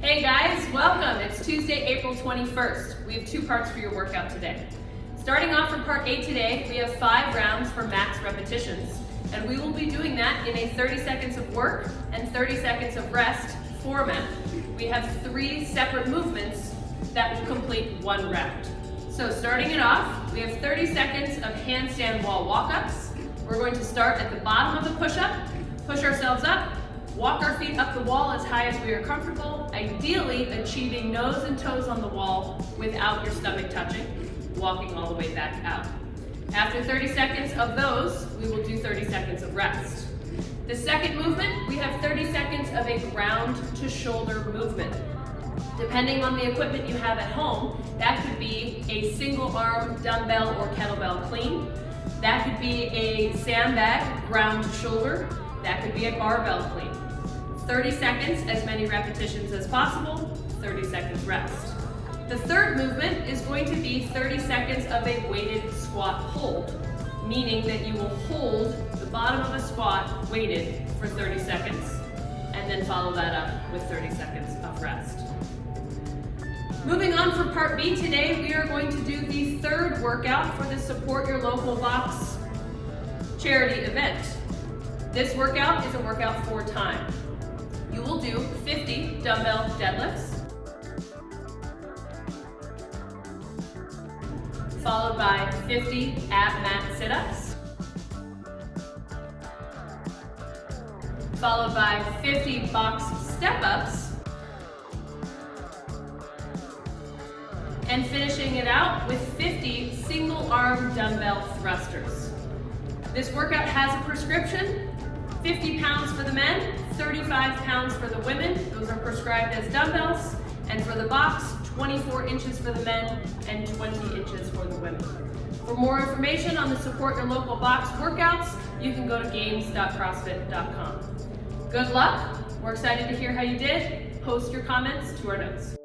Hey guys, welcome. It's Tuesday, April 21st. We have two parts for your workout today. Starting off for part 8 today, we have 5 rounds for max repetitions, and we will be doing that in a 30 seconds of work and 30 seconds of rest format. We have 3 separate movements that will complete 1 round. So starting it off, we have 30 seconds of handstand wall walk-ups. We're going to start at the bottom of the push-up, push ourselves up, walk our feet up the wall as high as we are comfortable, ideally achieving nose and toes on the wall without your stomach touching, walking all the way back out. After 30 seconds of those, we will do 30 seconds of rest. The second movement, we have 30 seconds of a ground to shoulder movement. Depending on the equipment you have at home, that could be a single arm dumbbell or kettlebell clean. That could be a sandbag ground to shoulder. That could be a barbell clean. 30 seconds, as many repetitions as possible, 30 seconds rest. The third movement is going to be 30 seconds of a weighted squat hold, meaning that you will hold the bottom of a squat weighted for 30 seconds, and then follow that up with 30 seconds of rest. Moving on for part B today, we are going to do the third workout for the Support Your Local Box charity event. This workout is a workout for time. You will do 50 dumbbell deadlifts, followed by 50 Abmat Sit Ups, followed by 50 box step ups, and finishing it out with 50 single arm dumbbell thrusters. This workout has a prescription, 50 pounds for the men, 35 pounds for the women. Those are prescribed as dumbbells. And for the box, 24 inches for the men and 20 inches for the women. For more information on the Support Your Local Box workouts, you can go to games.crossfit.com. Good luck. We're excited to hear how you did. Post your comments to our notes.